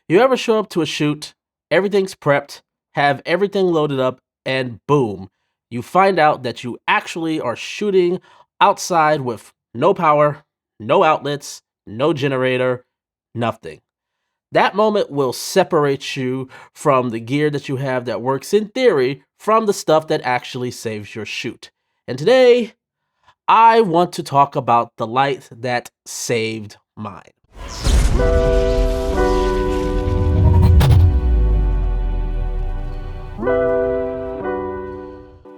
You ever show up to a shoot, everything's prepped, have everything loaded up, and boom, you find out that you actually are shooting outside with no power, no outlets, no generator, nothing. That moment will separate you from the gear that you have that works in theory from the stuff that actually saves your shoot. And today, I want to talk about the light that saved mine.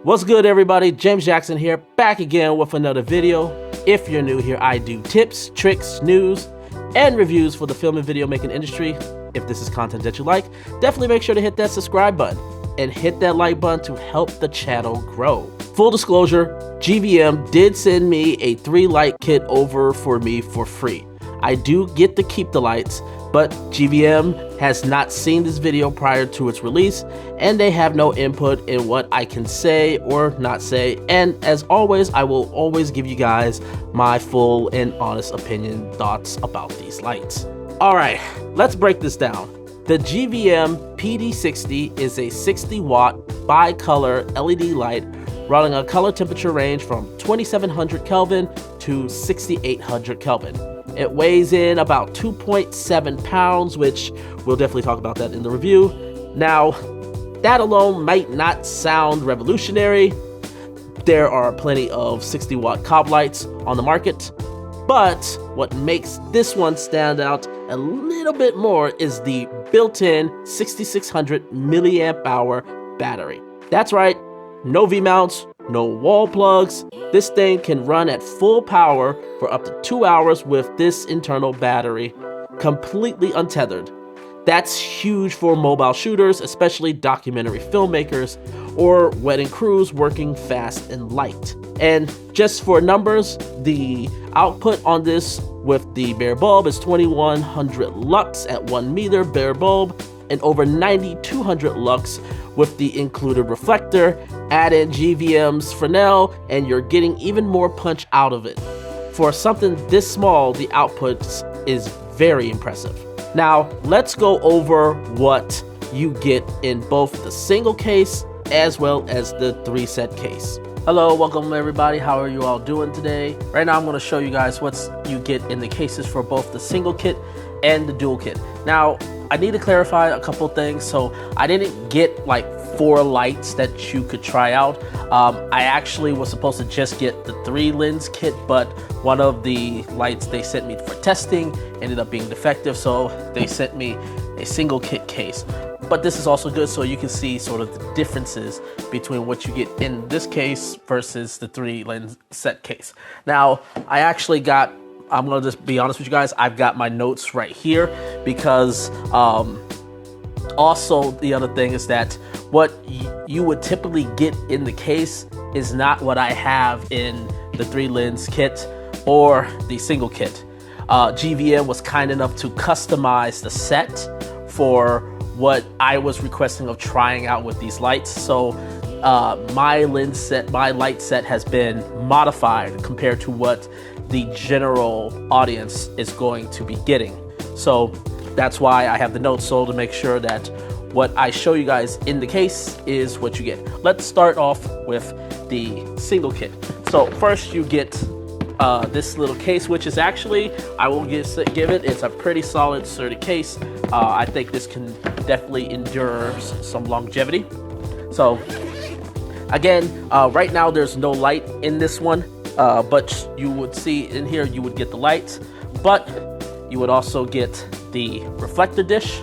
What's good, everybody? James Jackson here, back again with another video. If you're new here, I do tips, tricks, news, and reviews for the film and video making industry. If this is content that you like, definitely make sure to hit that subscribe button and hit that like button to help the channel grow. Full disclosure, GVM did send me a 3 light kit over for me for free. I do get to keep the lights, but GVM has not seen this video prior to its release, and they have no input in what I can say or not say. And as always, I will always give you guys my full and honest opinion, thoughts about these lights. All right, let's break this down. The GVM PD60 is a 60 watt bi-color LED light running a color temperature range from 2700 Kelvin to 6800 Kelvin. It weighs in about 2.7 pounds, which we'll definitely talk about that in the review. Now, that alone might not sound revolutionary. There are plenty of 60 watt cob lights on the market, but what makes this one stand out a little bit more is the built-in 6600 milliamp hour battery. That's right, no V-mounts, no wall plugs. This thing can run at full power for up to 2 hours with this internal battery, completely untethered. That's huge for mobile shooters, especially documentary filmmakers or wedding crews working fast and light. And just for numbers, the output on this with the bare bulb is 2100 lux at 1 meter bare bulb and over 9200 lux with the included reflector. Add in GVM's Fresnel and you're getting even more punch out of it. For something this small, the output is very impressive. Now, let's go over what you get in both the single case as well as the 3-set case. Hello, welcome everybody. How are you all doing today? Right now I'm going to show you guys what you get in the cases for both the single kit and the dual kit. Now, I need to clarify a couple things. So I didn't get like 4 lights that you could try out. I actually was supposed to just get the 3 lens kit, but one of the lights they sent me for testing ended up being defective, so they sent me a single kit case. But this is also good so you can see sort of the differences between what you get in this case versus the 3 lens set case. Now, I actually got, I'm gonna just be honest with you guys, I've got my notes right here because also the other thing is that what you would typically get in the case is not what I have in the 3 lens kit or the single kit. GVM was kind enough to customize the set for what I was requesting of trying out with these lights. So my light set has been modified compared to what the general audience is going to be getting. So that's why I have the notes, so to make sure that what I show you guys in the case is what you get. Let's start off with the single kit. So first you get this little case, which is actually, I will give it, it's a pretty solid, sturdy case. I think this can definitely endure some longevity. So again, right now there's no light in this one, but you would see in here, you would get the lights, but you would also get the reflector dish.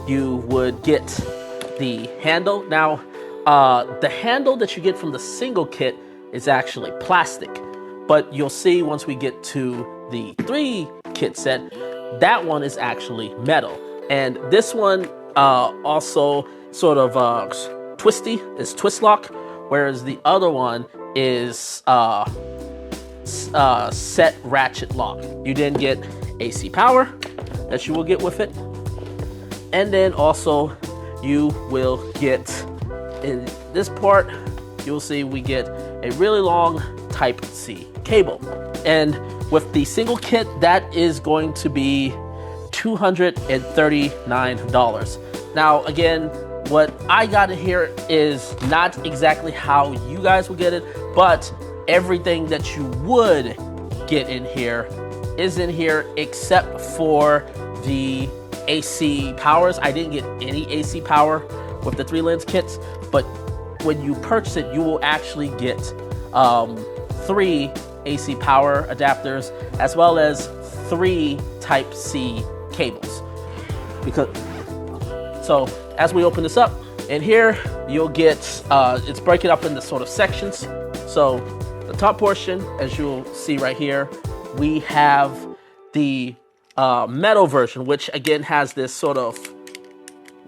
You would get the handle. Now, the handle that you get from the single kit is actually plastic, but you'll see once we get to the 3 kit set, that one is actually metal. And this one also sort of twisty, is twist lock, whereas the other one is set ratchet lock. You then get AC power that you will get with it. And then also you will get, in this part, you'll see we get a really long Type-C cable. And with the single kit, that is going to be $239. Now, again, what I got in here is not exactly how you guys will get it, but everything that you would get in here is in here except for the AC powers. I didn't get any AC power with the 3-lens kits, but when you purchase it, you will actually get 3 AC power adapters as well as 3 Type-C cables. So as we open this up, in here you'll get, it's breaking up into sort of sections. So the top portion, as you'll see right here, we have the metal version, which again has this sort of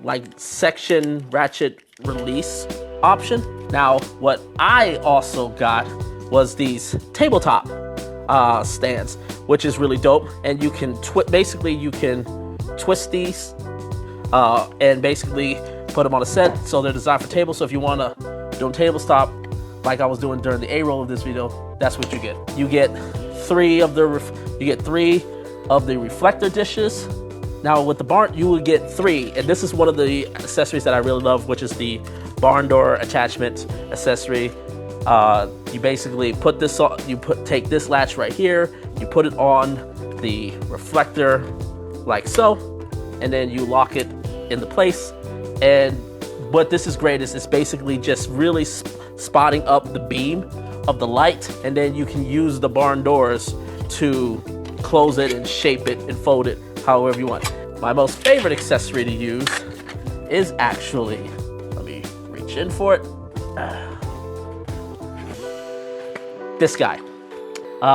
like section ratchet release option. Now, what I also got was these tabletop stands, which is really dope. And you can basically you can twist these and basically put them on a set. So they're designed for tables. So if you want to do a tabletop, like I was doing during the A roll of this video, that's what you get. You get 3 of the reflector dishes. Now with the barn, you will get 3, and this is one of the accessories that I really love, which is the barn door attachment accessory. You basically put this on, take this latch right here, you put it on the reflector like so, and then you lock it into place. And what this is great is it's basically just really spotting up the beam of the light, and then you can use the barn doors to close it and shape it and fold it however you want. My most favorite accessory to use is actually, let me reach in for it, this guy,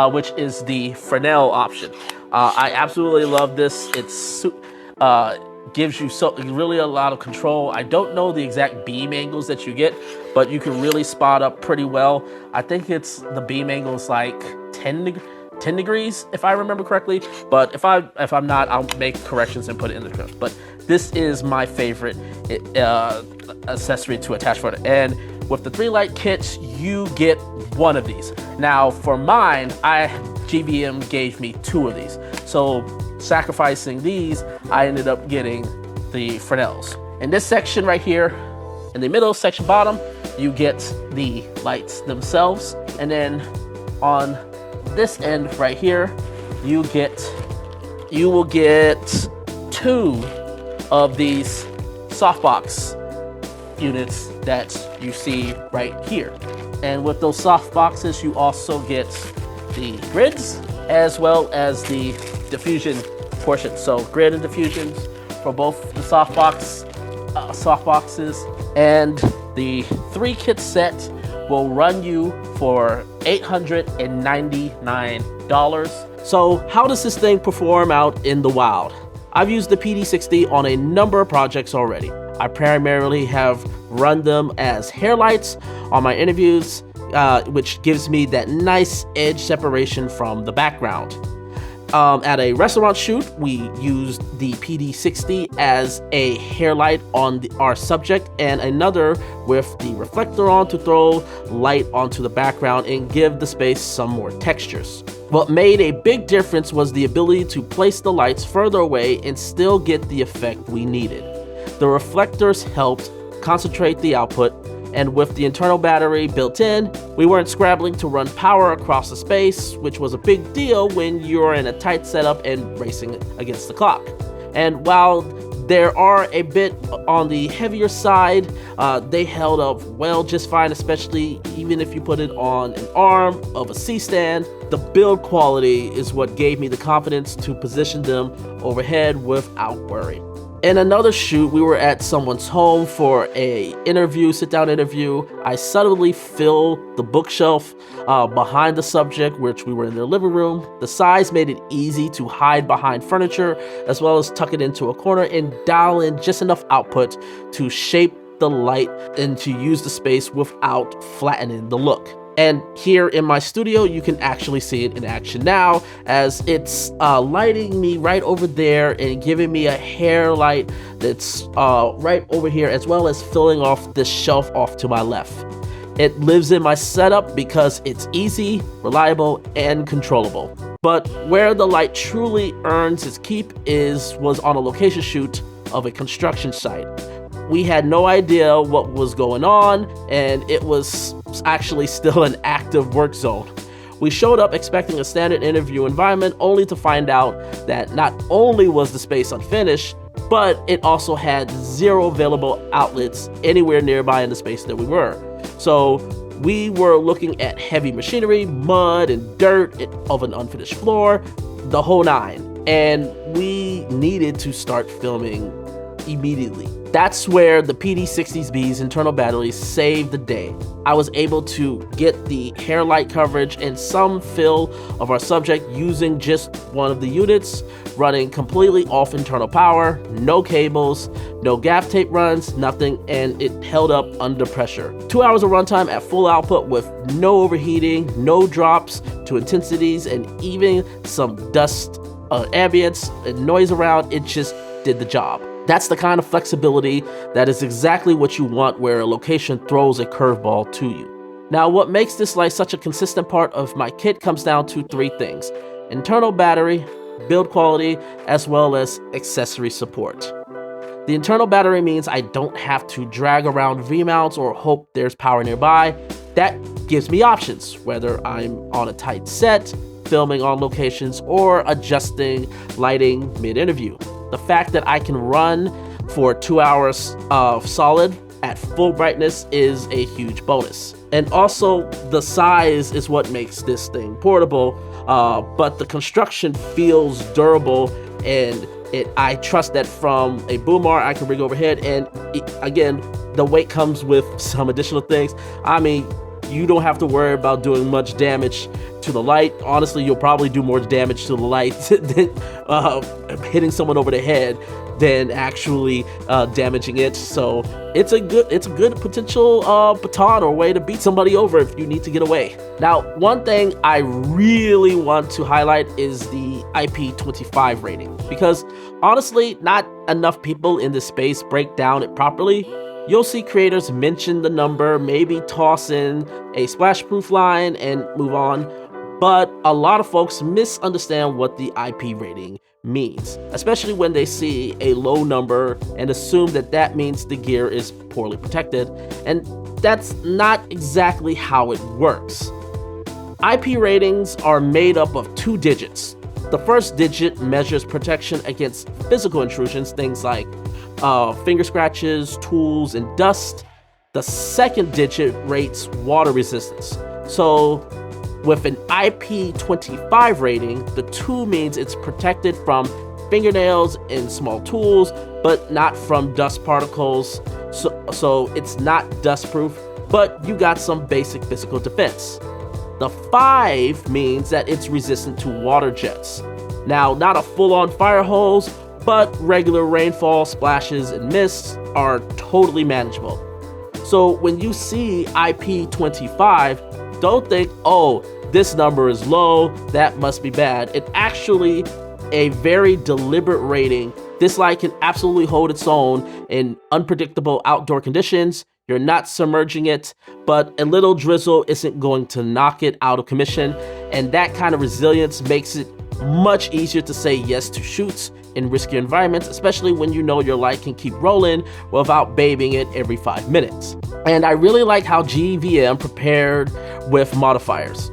which is the Fresnel option. I absolutely love this. It's gives you really a lot of control. I don't know the exact beam angles that you get, but you can really spot up pretty well. I think it's the beam angle is like 10 degrees, if I remember correctly. But if I'm not, I'll make corrections and put it in the script. But this is my favorite accessory to attach for it. And with the 3 light kits, you get 1 of these. Now for mine, GVM gave me 2 of these. So sacrificing these, I ended up getting the Fresnels. In this section right here, in the middle section bottom, you get the lights themselves. And then on this end right here, you will get 2 of these softbox units that you see right here. And with those soft boxes, you also get the grids as well as the diffusion portion. So grid and diffusions for both the soft boxes, and the 3 kit set will run you for $899. So how does this thing perform out in the wild? I've used the PD60 on a number of projects already. I primarily have run them as hair lights on my interviews, which gives me that nice edge separation from the background. At a restaurant shoot, we used the PD60 as a hair light on our subject, and another with the reflector on to throw light onto the background and give the space some more textures. What made a big difference was the ability to place the lights further away and still get the effect we needed. The reflectors helped concentrate the output, and with the internal battery built in, we weren't scrambling to run power across the space, which was a big deal when you're in a tight setup and racing against the clock. And while there are a bit on the heavier side, they held up well just fine, especially even if you put it on an arm of a C-stand. The build quality is what gave me the confidence to position them overhead without worry. In another shoot, we were at someone's home for a sit-down interview. I subtly filled the bookshelf behind the subject, which we were in their living room. The size made it easy to hide behind furniture, as well as tuck it into a corner and dial in just enough output to shape the light and to use the space without flattening the look. And here in my studio, you can actually see it in action now, as it's lighting me right over there and giving me a hair light that's right over here, as well as filling off this shelf off to my left. It lives in my setup because it's easy, reliable, and controllable. But where the light truly earns its keep was on a location shoot of a construction site. We had no idea what was going on, and it was actually still an active work zone. We showed up expecting a standard interview environment, only to find out that not only was the space unfinished, but it also had 0 available outlets anywhere nearby in the space that we were. So we were looking at heavy machinery, mud and dirt of an unfinished floor, the whole 9. And we needed to start filming immediately. That's where the PD60B's internal batteries saved the day. I was able to get the hair light coverage and some fill of our subject using just one of the units, running completely off internal power, no cables, no gaff tape runs, nothing, and it held up under pressure. 2 hours of runtime at full output with no overheating, no drops to intensities, and even some dust, ambience, and noise around. It just did the job. That's the kind of flexibility that is exactly what you want where a location throws a curveball to you. Now, what makes this light such a consistent part of my kit comes down to 3 things: internal battery, build quality, as well as accessory support. The internal battery means I don't have to drag around V-mounts or hope there's power nearby. That gives me options, whether I'm on a tight set, filming on locations, or adjusting lighting mid-interview. The fact that I can run for 2 hours of solid at full brightness is a huge bonus. And also, the size is what makes this thing portable, but the construction feels durable, and I trust that from a boom arm I can rig overhead, and again, the weight comes with some additional things. I mean, you don't have to worry about doing much damage to the light. Honestly, you'll probably do more damage to the light than hitting someone over the head than actually damaging it. So it's a good potential baton or way to beat somebody over if you need to get away. Now, one thing I really want to highlight is the IP25 rating, because honestly, not enough people in this space break down it properly. You'll see creators mention the number, maybe toss in a splash proof line and move on, but a lot of folks misunderstand what the IP rating means, especially when they see a low number and assume that that means the gear is poorly protected, and that's not exactly how it works. IP ratings are made up of 2 digits. The first digit measures protection against physical intrusions, things like finger scratches, tools, and dust. The second digit rates water resistance. So with an IP25 rating, the 2 means it's protected from fingernails and small tools, but not from dust particles. So it's not dust proof, but you got some basic physical defense. The 5 means that it's resistant to water jets. Now, not a full-on fire hose, but regular rainfall, splashes, and mists are totally manageable. So when you see IP25, don't think, oh, this number is low, that must be bad. It's actually a very deliberate rating. This light can absolutely hold its own in unpredictable outdoor conditions. You're not submerging it, but a little drizzle isn't going to knock it out of commission. And that kind of resilience makes it much easier to say yes to shoots in riskier environments, especially when you know your light can keep rolling without babying it every 5 minutes. And I really like how GVM prepared with modifiers.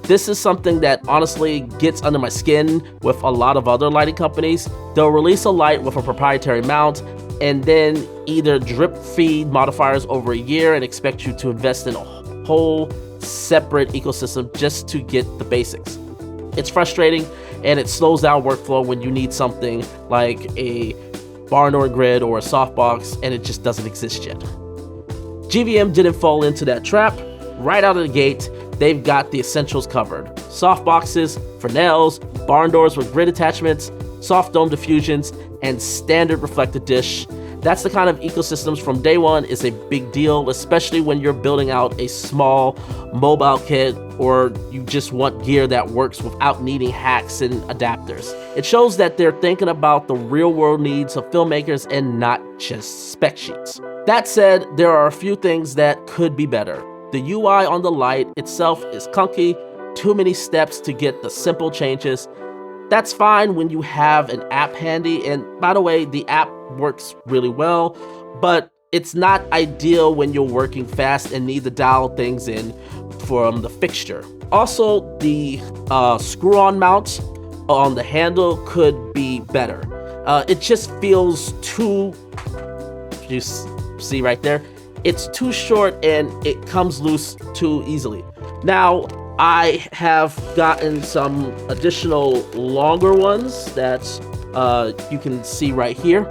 This is something that honestly gets under my skin with a lot of other lighting companies. They'll release a light with a proprietary mount and then either drip feed modifiers over a year and expect you to invest in a whole separate ecosystem just to get the basics. It's frustrating, and it slows down workflow when you need something like a barn door grid or a softbox and it just doesn't exist yet. GVM didn't fall into that trap. Right out of the gate, they've got the essentials covered. Softboxes, Fresnels, barn doors with grid attachments, soft dome diffusions, and standard reflector dish. That's the kind of ecosystems from day one is a big deal, especially when you're building out a small mobile kit or you just want gear that works without needing hacks and adapters. It shows that they're thinking about the real world needs of filmmakers and not just spec sheets. That said, there are a few things that could be better. The UI on the light itself is clunky, too many steps to get the simple changes. That's fine when you have an app handy, and by the way, the app works really well, but it's not ideal when you're working fast and need to dial things in from the fixture. Also, the screw-on mount on the handle could be better. It just feels too, you see right there, it's too short and it comes loose too easily. Now, I have gotten some additional longer ones that you can see right here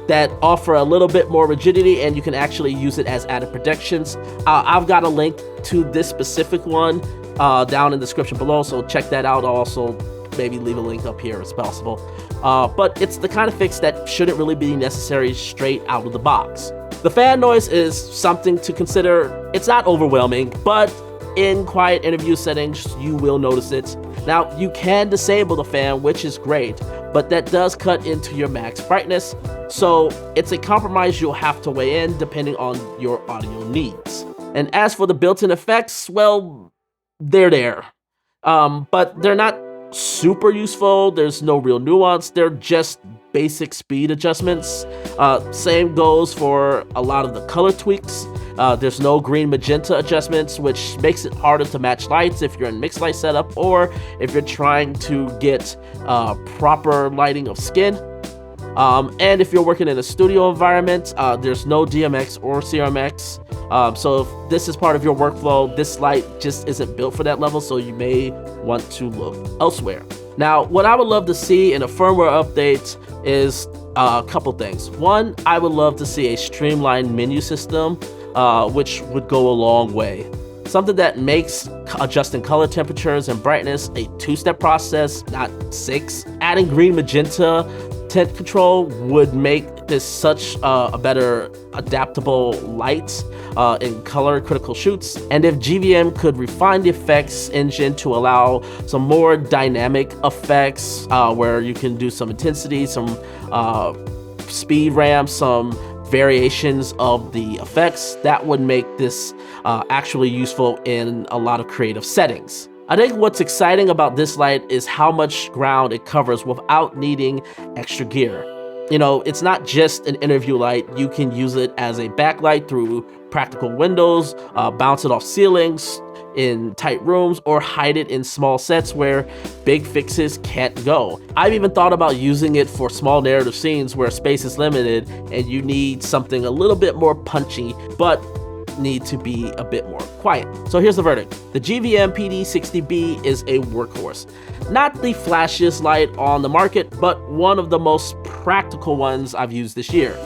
that offer a little bit more rigidity, and you can actually use it as added protections. I've got a link to this specific one down in the description below, so check that out. I'll also maybe leave a link up here as possible. But it's the kind of fix that shouldn't really be necessary straight out of the box. The fan noise is something to consider. It's not overwhelming, but in quiet interview settings, you will notice it. Now, you can disable the fan, which is great, but that does cut into your max brightness, so it's a compromise you'll have to weigh in depending on your audio needs. And as for the built-in effects, well, they're there, but they're not super useful. There's no real nuance. They're just basic speed adjustments. Same goes for a lot of the color tweaks. There's no green magenta adjustments, which makes it harder to match lights if you're in mixed light setup or if you're trying to get proper lighting of skin. And if you're working in a studio environment, there's no DMX or CRMX. So if this is part of your workflow, this light just isn't built for that level, so you may want to look elsewhere. Now, what I would love to see in a firmware update is a couple things. One, I would love to see a streamlined menu system, which would go a long way. Something that makes adjusting color temperatures and brightness a two-step process, not 6. Adding green magenta tint control would make this such a better adaptable light in color critical shoots. And if GVM could refine the effects engine to allow some more dynamic effects where you can do some intensity, some speed ramps, some variations of the effects, that would make this actually useful in a lot of creative settings. I think what's exciting about this light is how much ground it covers without needing extra gear. You know, it's not just an interview light. You can use it as a backlight through practical windows, bounce it off ceilings in tight rooms, or hide it in small sets where big fixes can't go. I've even thought about using it for small narrative scenes where space is limited and you need something a little bit more punchy, but need to be a bit more quiet. So here's the verdict. The GVM PD60B is a workhorse. Not the flashiest light on the market, but one of the most practical ones I've used this year.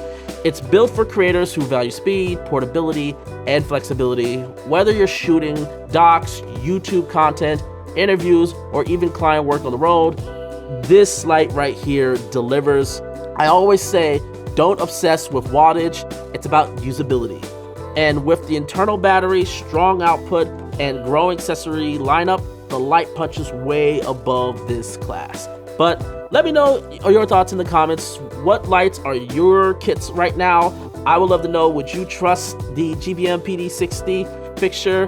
It's built for creators who value speed, portability, and flexibility. Whether you're shooting docs, YouTube content, interviews, or even client work on the road, this light right here delivers. I always say, don't obsess with wattage, it's about usability. And with the internal battery, strong output, and growing accessory lineup, the light punches way above this class. But let me know your thoughts in the comments. What lights are your kits right now? I would love to know, would you trust the GVM PD60 fixture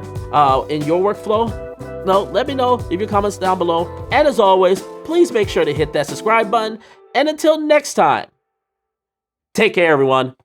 in your workflow? No, let me know, leave your comments down below. And as always, please make sure to hit that subscribe button. And until next time, take care everyone.